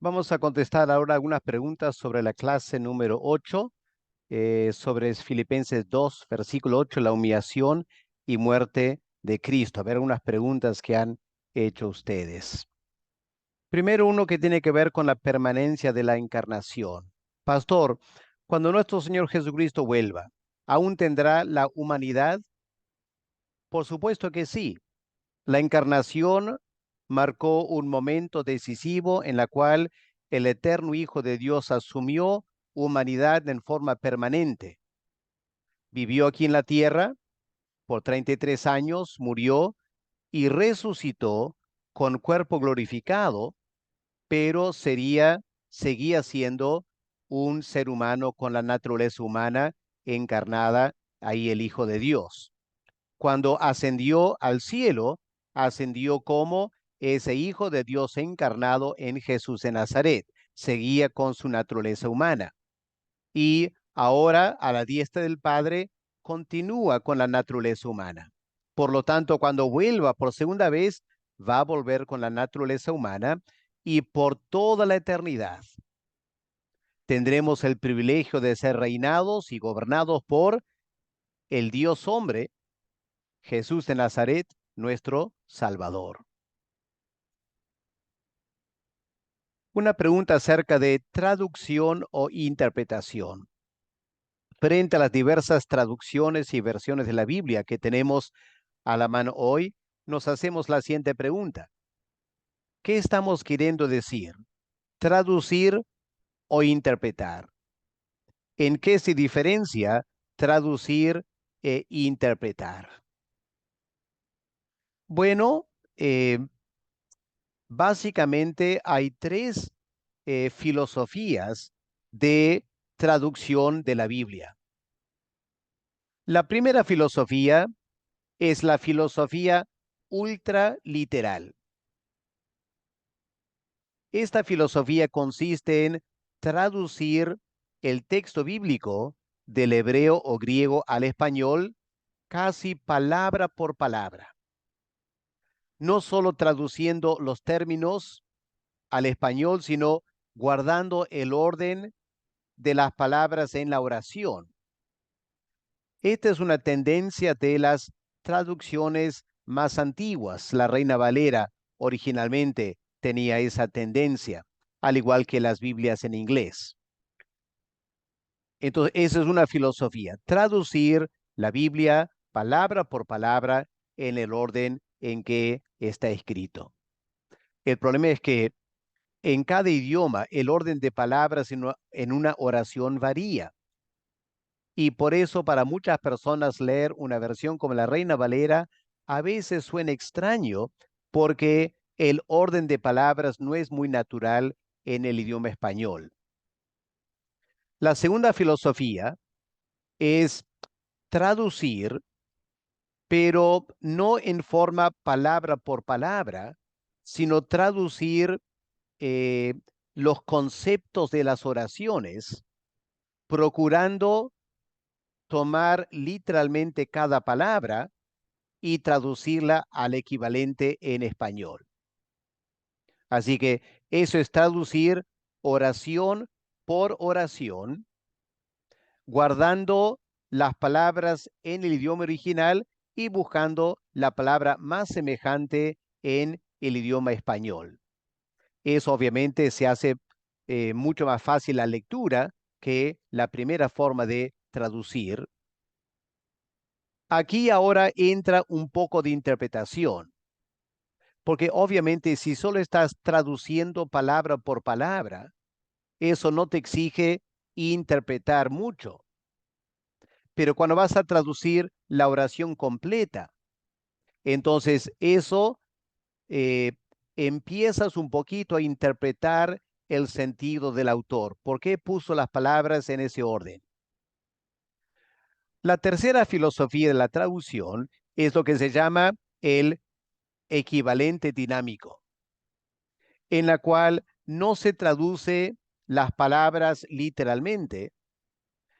Vamos a contestar ahora algunas preguntas sobre la clase número 8, sobre Filipenses 2, versículo 8, la humillación y muerte de Cristo. A ver, algunas preguntas que han hecho ustedes. Primero, uno que tiene que ver con la permanencia de la encarnación. Pastor, cuando nuestro Señor Jesucristo vuelva, ¿aún tendrá la humanidad? Por supuesto que sí. La encarnación marcó un momento decisivo en la cual el eterno Hijo de Dios asumió humanidad en forma permanente. Vivió aquí en la tierra por 33 años, murió y resucitó con cuerpo glorificado, pero seguía siendo un ser humano con la naturaleza humana encarnada, ahí el Hijo de Dios. Cuando ascendió al cielo, ascendió como ese Hijo de Dios encarnado en Jesús de Nazaret. Seguía con su naturaleza humana. Y ahora, a la diestra del Padre, continúa con la naturaleza humana. Por lo tanto, cuando vuelva por segunda vez, va a volver con la naturaleza humana y por toda la eternidad tendremos el privilegio de ser reinados y gobernados por el Dios hombre, Jesús de Nazaret, nuestro Salvador. Una pregunta acerca de traducción o interpretación. Frente a las diversas traducciones y versiones de la Biblia que tenemos a la mano hoy, nos hacemos la siguiente pregunta. ¿Qué estamos queriendo decir? ¿Traducir o interpretar? ¿En qué se diferencia traducir e interpretar? Bueno, básicamente hay tres filosofías de traducción de la Biblia. La primera filosofía es la filosofía ultraliteral. Esta filosofía consiste en traducir el texto bíblico del hebreo o griego al español casi palabra por palabra, no solo traduciendo los términos al español, sino guardando el orden de las palabras en la oración. Esta es una tendencia de las traducciones más antiguas. La Reina Valera originalmente tenía esa tendencia, al igual que las Biblias en inglés. Entonces, esa es una filosofía, traducir la Biblia palabra por palabra en el orden en que está escrito. El problema es que en cada idioma el orden de palabras en una oración varía. Y por eso para muchas personas leer una versión como la Reina Valera a veces suena extraño porque el orden de palabras no es muy natural en el idioma español. La segunda filosofía es traducir, pero no en forma palabra por palabra, sino traducir eh, los conceptos de las oraciones, procurando tomar literalmente cada palabra y traducirla al equivalente en español. Así que eso es traducir oración por oración, guardando las palabras en el idioma original y buscando la palabra más semejante en el idioma español. Eso obviamente se hace mucho más fácil la lectura que la primera forma de traducir. Aquí ahora entra un poco de interpretación, porque obviamente si solo estás traduciendo palabra por palabra, eso no te exige interpretar mucho. Pero cuando vas a traducir la oración completa, entonces eso eh, empiezas un poquito a interpretar el sentido del autor. ¿Por qué puso las palabras en ese orden? La tercera filosofía de la traducción es lo que se llama el equivalente dinámico, en la cual no se traduce las palabras literalmente,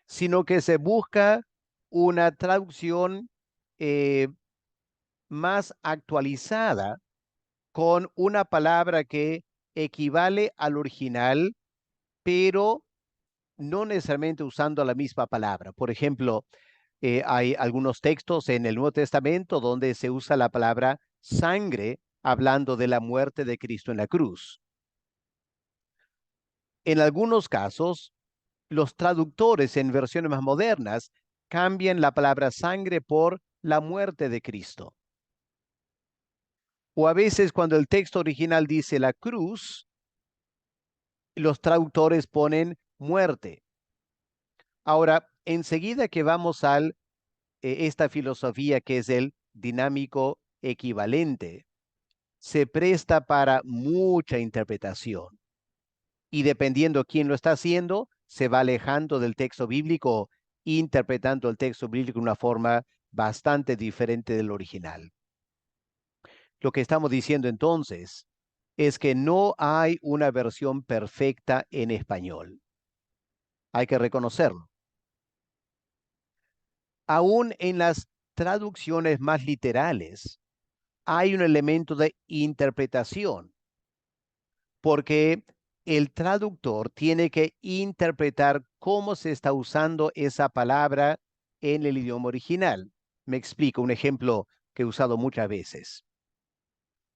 sino que se busca una traducción eh, más actualizada con una palabra que equivale al original, pero no necesariamente usando la misma palabra. Por ejemplo, hay algunos textos en el Nuevo Testamento donde se usa la palabra sangre hablando de la muerte de Cristo en la cruz. En algunos casos, los traductores en versiones más modernas cambian la palabra sangre por la muerte de Cristo. O a veces cuando el texto original dice la cruz, los traductores ponen muerte. Ahora, enseguida que vamos al esta filosofía que es el dinámico equivalente, se presta para mucha interpretación. Y dependiendo quién lo está haciendo, se va alejando del texto bíblico, interpretando el texto bíblico de una forma bastante diferente del original. Lo que estamos diciendo entonces es que no hay una versión perfecta en español. Hay que reconocerlo. Aún en las traducciones más literales, hay un elemento de interpretación, porque el traductor tiene que interpretar cómo se está usando esa palabra en el idioma original. Me explico, un ejemplo que he usado muchas veces.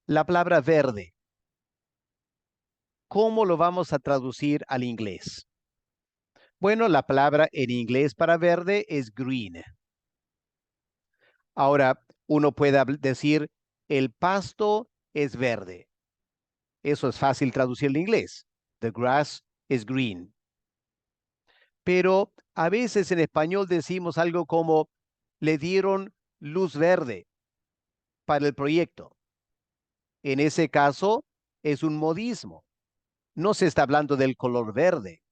La palabra verde, ¿cómo lo vamos a traducir al inglés? Bueno, la palabra en inglés para verde es green. Ahora, uno puede decir, el pasto es verde. Eso es fácil traducir al inglés. The grass is green. Pero a veces en español decimos algo como, le dieron luz verde para el proyecto. En ese caso, es un modismo. No se está hablando del color verde.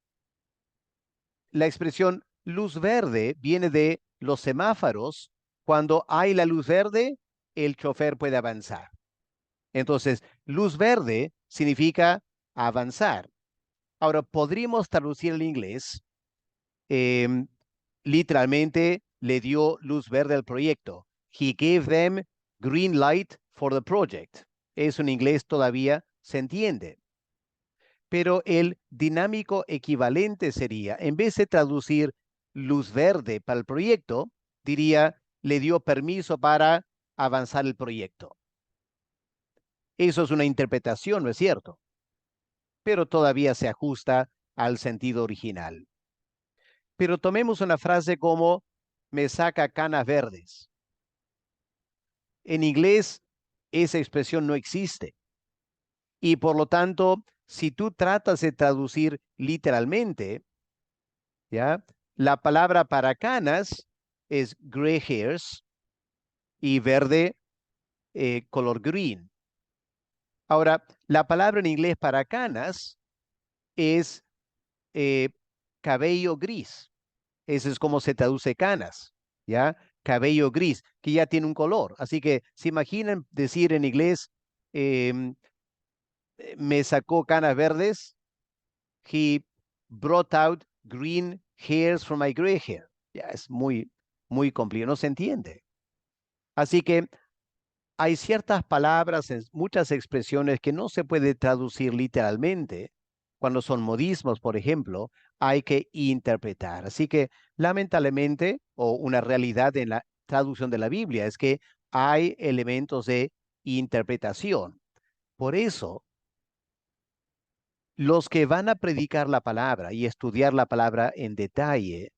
La expresión luz verde viene de los semáforos. Cuando hay la luz verde, el chofer puede avanzar. Entonces, luz verde significa avanzar. Ahora, podríamos traducir el inglés, em, literalmente le dio luz verde al proyecto. He gave them green light for the project. Eso en inglés todavía se entiende. Pero el dinámico equivalente sería, en vez de traducir luz verde para el proyecto, diría, le dio permiso para avanzar el proyecto. Eso es una interpretación, ¿no es cierto? Pero todavía se ajusta al sentido original. Pero tomemos una frase como, me saca canas verdes. En inglés, esa expresión no existe. Y por lo tanto, si tú tratas de traducir literalmente, ¿ya? La palabra para canas es gray hairs y verde color green. Ahora, la palabra en inglés para canas es eh, cabello gris. Ese es como se traduce canas, ¿ya? Cabello gris, que ya tiene un color. Así que se imaginan decir en inglés, em, me sacó canas verdes. He brought out green hairs from my gray hair. Ya es muy complicado, no se entiende. Así que hay ciertas palabras, muchas expresiones que no se puede traducir literalmente. Cuando son modismos, por ejemplo, hay que interpretar. Así que lamentablemente, o una realidad en la traducción de la Biblia, es que hay elementos de interpretación. Por eso, los que van a predicar la palabra y estudiar la palabra en detalle,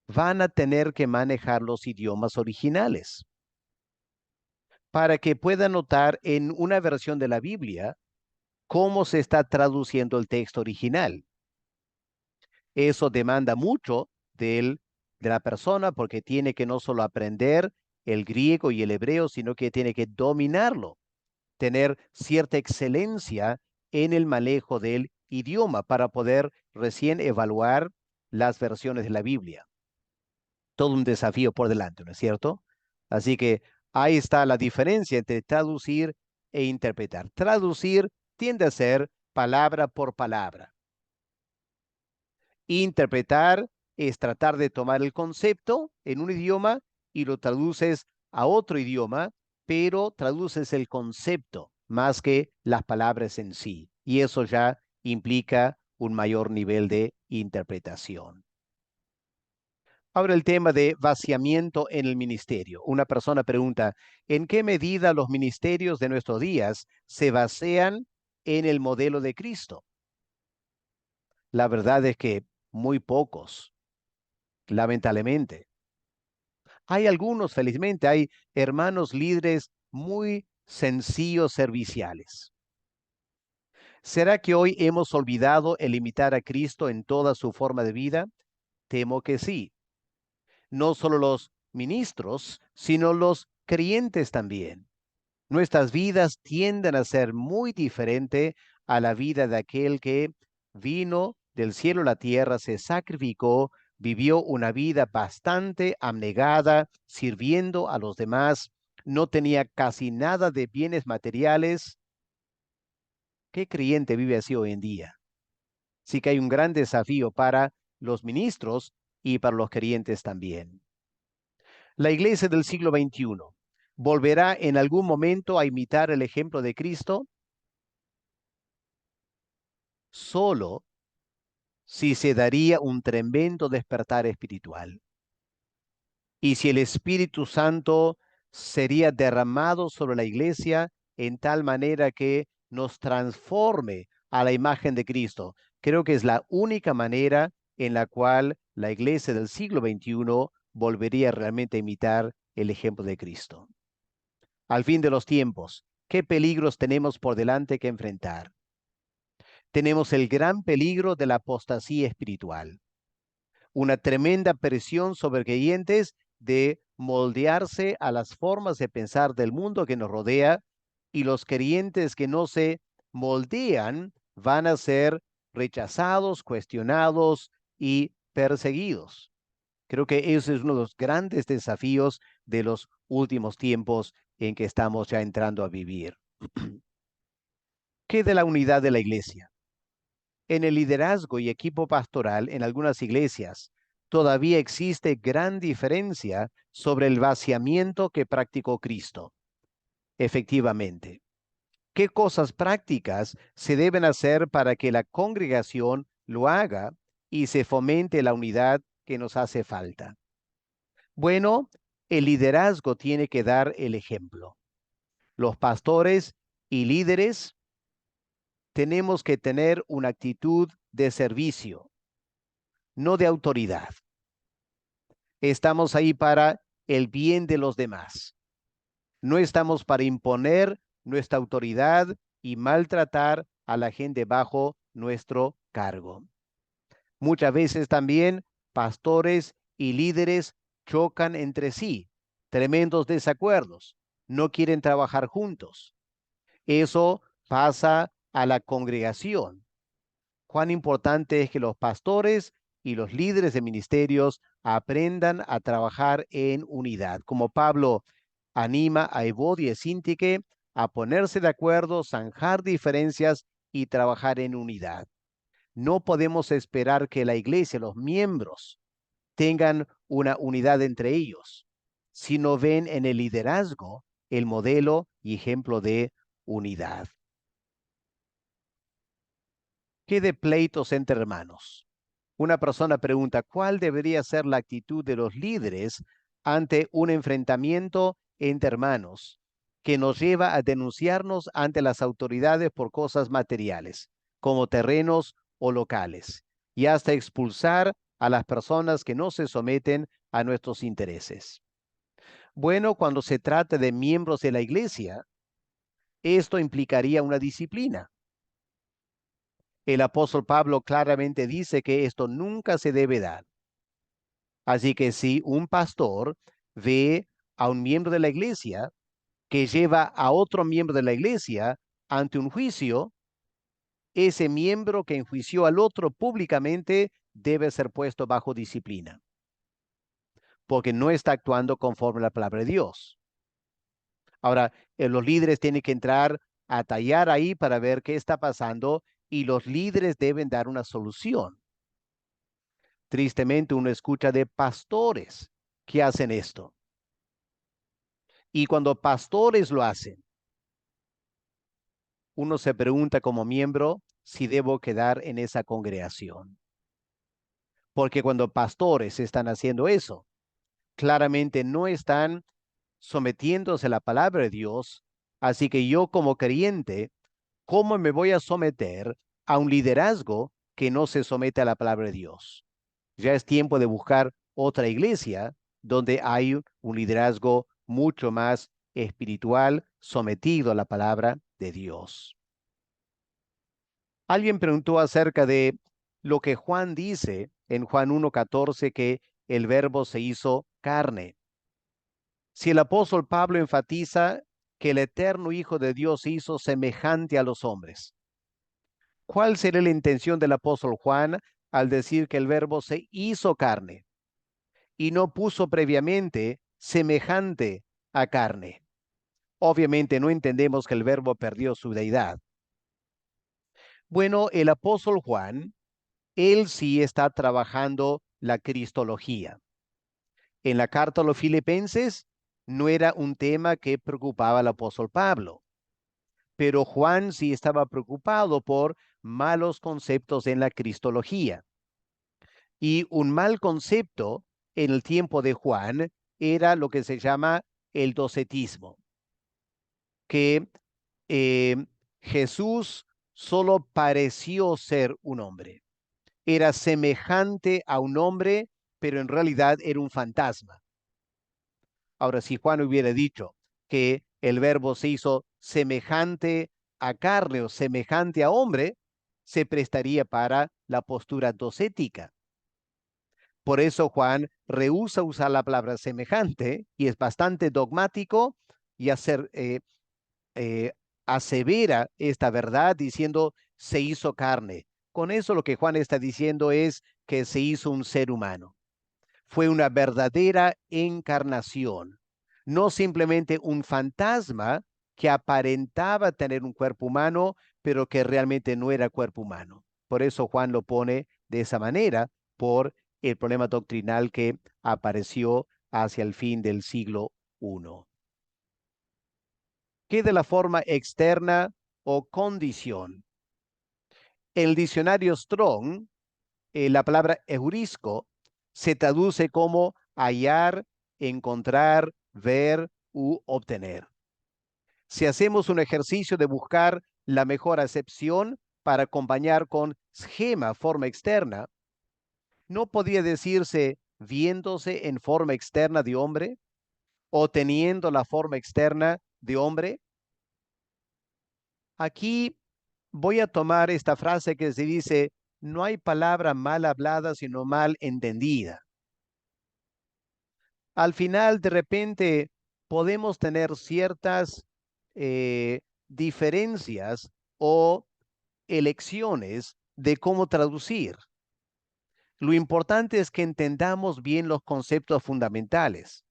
van a tener que manejar los idiomas originales para que puedan notar en una versión de la Biblia cómo se está traduciendo el texto original. Eso demanda mucho de la persona porque tiene que no solo aprender el griego y el hebreo, sino que tiene que dominarlo, tener cierta excelencia en el manejo del idioma para poder recién evaluar las versiones de la Biblia. Todo un desafío por delante, ¿no es cierto? Así que ahí está la diferencia entre traducir e interpretar. Traducir tiende a ser palabra por palabra. Interpretar es tratar de tomar el concepto en un idioma y lo traduces a otro idioma, pero traduces el concepto más que las palabras en sí. y eso ya implica un mayor nivel de interpretación. Ahora el tema de vaciamiento en el ministerio. Una persona pregunta, ¿en qué medida los ministerios de nuestros días se vacían en el modelo de Cristo? La verdad es que muy pocos, lamentablemente. Hay algunos, felizmente, hay hermanos líderes muy sencillos serviciales. ¿Será que hoy hemos olvidado el imitar a Cristo en toda su forma de vida? Temo que sí. No solo los ministros, sino los creyentes también. Nuestras vidas tienden a ser muy diferente a la vida de aquel que vino del cielo a la tierra, se sacrificó, vivió una vida bastante abnegada, sirviendo a los demás, no tenía casi nada de bienes materiales. ¿Qué creyente vive así hoy en día? Sí que hay un gran desafío para los ministros y para los creyentes también. La iglesia del siglo XXI volverá en algún momento a imitar el ejemplo de Cristo solo si se daría un tremendo despertar espiritual y si el Espíritu Santo sería derramado sobre la iglesia en tal manera que nos transforme a la imagen de Cristo. Creo que es la única manera en la cual la iglesia del siglo XXI volvería realmente a imitar el ejemplo de Cristo. Al fin de los tiempos, ¿qué peligros tenemos por delante que enfrentar? Tenemos el gran peligro de la apostasía espiritual, una tremenda presión sobre creyentes de moldearse a las formas de pensar del mundo que nos rodea, y los creyentes que no se moldean van a ser rechazados, cuestionados y perseguidos. Creo que ese es uno de los grandes desafíos de los últimos tiempos en que estamos ya entrando a vivir. ¿Qué de la unidad de la iglesia? En el liderazgo y equipo pastoral en algunas iglesias, todavía existe gran diferencia sobre el vaciamiento que practicó Cristo. Efectivamente, ¿qué cosas prácticas se deben hacer para que la congregación lo haga y se fomente la unidad que nos hace falta? Bueno, el liderazgo tiene que dar el ejemplo. Los pastores y líderes tenemos que tener una actitud de servicio, no de autoridad. Estamos ahí para el bien de los demás. No estamos para imponer nuestra autoridad y maltratar a la gente bajo nuestro cargo. Muchas veces también pastores y líderes chocan entre sí, tremendos desacuerdos, no quieren trabajar juntos. Eso pasa a la congregación. Cuán importante es que los pastores y los líderes de ministerios aprendan a trabajar en unidad, como Pablo anima a Evodio y a Síntique a ponerse de acuerdo, zanjar diferencias y trabajar en unidad. No podemos esperar que la iglesia, los miembros, tengan una unidad entre ellos, si no ven en el liderazgo el modelo y ejemplo de unidad. ¿Qué de pleitos entre hermanos? Una persona pregunta, ¿cuál debería ser la actitud de los líderes ante un enfrentamiento entre hermanos que nos lleva a denunciarnos ante las autoridades por cosas materiales, como terrenos o locales, y hasta expulsar a las personas que no se someten a nuestros intereses? Bueno, cuando se trata de miembros de la iglesia, esto implicaría una disciplina. El apóstol Pablo claramente dice que esto nunca se debe dar. Así que si un pastor ve a un miembro de la iglesia que lleva a otro miembro de la iglesia ante un juicio, ese miembro que enjuició al otro públicamente debe ser puesto bajo disciplina, porque no está actuando conforme a la palabra de Dios. Ahora, los líderes tienen que entrar a tallar ahí para ver qué está pasando, y los líderes deben dar una solución. Tristemente, uno escucha de pastores que hacen esto. Y cuando pastores lo hacen, uno se pregunta como miembro si debo quedar en esa congregación. Porque cuando pastores están haciendo eso, claramente no están sometiéndose a la palabra de Dios. Así que yo como creyente, ¿cómo me voy a someter a un liderazgo que no se somete a la palabra de Dios? Ya es tiempo de buscar otra iglesia donde hay un liderazgo mucho más espiritual, sometido a la palabra de Dios. Alguien preguntó acerca de lo que Juan dice en Juan 1:14, que el verbo se hizo carne. Si el apóstol Pablo enfatiza que el eterno Hijo de Dios se hizo semejante a los hombres, ¿cuál sería la intención del apóstol Juan al decir que el verbo se hizo carne y no puso previamente semejante a carne? Obviamente no entendemos que el verbo perdió su deidad. Bueno, el apóstol Juan, él sí está trabajando la cristología. En la carta a los Filipenses no era un tema que preocupaba al apóstol Pablo, pero Juan sí estaba preocupado por malos conceptos en la cristología. Y un mal concepto en el tiempo de Juan era lo que se llama el docetismo, que eh, Jesús solo pareció ser un hombre. Era semejante a un hombre, pero en realidad era un fantasma. Ahora, si Juan hubiera dicho que el verbo se hizo semejante a carne o semejante a hombre, se prestaría para la postura docética. Por eso Juan rehúsa usar la palabra semejante y es bastante dogmático y eh, asevera esta verdad diciendo se hizo carne. Con eso lo que Juan está diciendo es que se hizo un ser humano. Fue una verdadera encarnación, no simplemente un fantasma que aparentaba tener un cuerpo humano, pero que realmente no era cuerpo humano. Por eso Juan lo pone de esa manera, por el problema doctrinal que apareció hacia el fin del siglo I. ¿Qué de la forma externa o condición? En el diccionario Strong, la palabra eurisco se traduce como hallar, encontrar, ver u obtener. Si hacemos un ejercicio de buscar la mejor acepción para acompañar con schema, forma externa, ¿no podría decirse viéndose en forma externa de hombre o teniendo la forma externa de hombre? Aquí voy a tomar esta frase que se dice, no hay palabra mal hablada, sino mal entendida. Al final, de repente, podemos tener ciertas diferencias o elecciones de cómo traducir. Lo importante es que entendamos bien los conceptos fundamentales.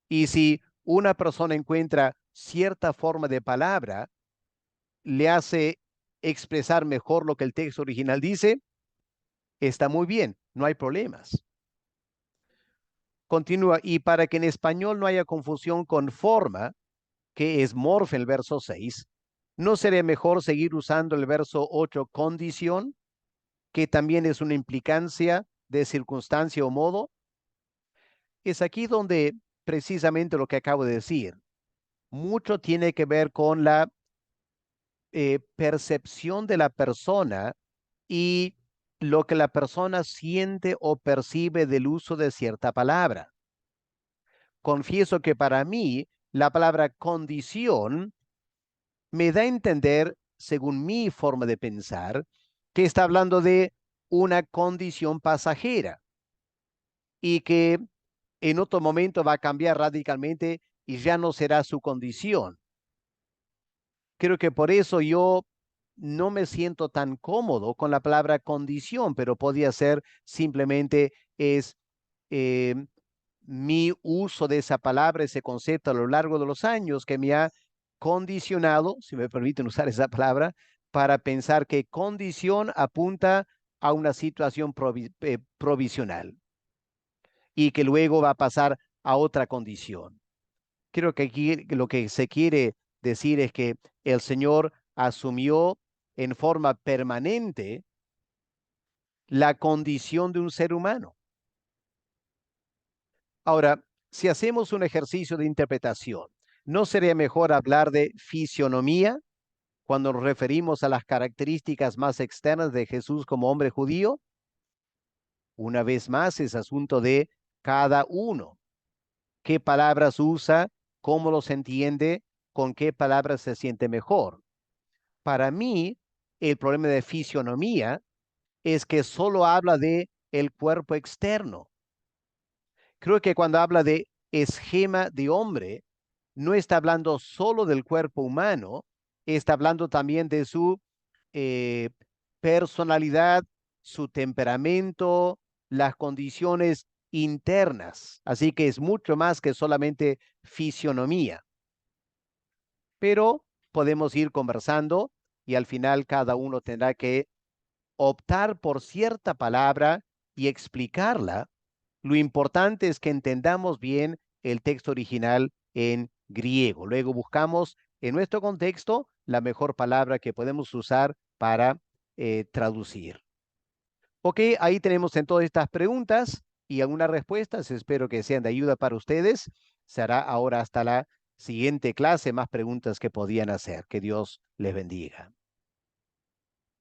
Y si una persona encuentra cierta forma de palabra, le hace expresar mejor lo que el texto original dice, está muy bien, no hay problemas. Continúa, y para que en español no haya confusión con forma, que es morfe el verso 6, ¿no sería mejor seguir usando el verso 8 condición, que también es una implicancia de circunstancia o modo? Es aquí donde precisamente lo que acabo de decir, mucho tiene que ver con la percepción de la persona y lo que la persona siente o percibe del uso de cierta palabra. Confieso que para mí la palabra condición me da a entender, según mi forma de pensar, que está hablando de una condición pasajera y que en otro momento va a cambiar radicalmente y ya no será su condición. Creo que por eso yo no me siento tan cómodo con la palabra condición, pero podría ser simplemente es eh, mi uso de esa palabra, ese concepto a lo largo de los años que me ha condicionado, si me permiten usar esa palabra, para pensar que condición apunta a una situación provisional y que luego va a pasar a otra condición. Creo que aquí lo que se quiere decir es que el Señor asumió en forma permanente la condición de un ser humano. Ahora, si hacemos un ejercicio de interpretación, ¿no sería mejor hablar de fisionomía cuando nos referimos a las características más externas de Jesús como hombre judío? Una vez más, es asunto de cada uno. ¿Qué palabras usa? ¿Cómo los entiende? ¿Con qué palabras se siente mejor? Para mí, el problema de fisionomía es que solo habla de el cuerpo externo. Creo que cuando habla de esquema de hombre, no está hablando solo del cuerpo humano, está hablando también de su eh, personalidad, su temperamento, las condiciones internas. Así que es mucho más que solamente fisionomía. Pero podemos ir conversando y al final cada uno tendrá que optar por cierta palabra y explicarla. Lo importante es que entendamos bien el texto original en griego. Luego buscamos en nuestro contexto la mejor palabra que podemos usar para traducir. Ok, ahí tenemos en todas estas preguntas y algunas respuestas. Espero que sean de ayuda para ustedes. Será ahora hasta la siguiente clase más preguntas que podían hacer. Que Dios les bendiga.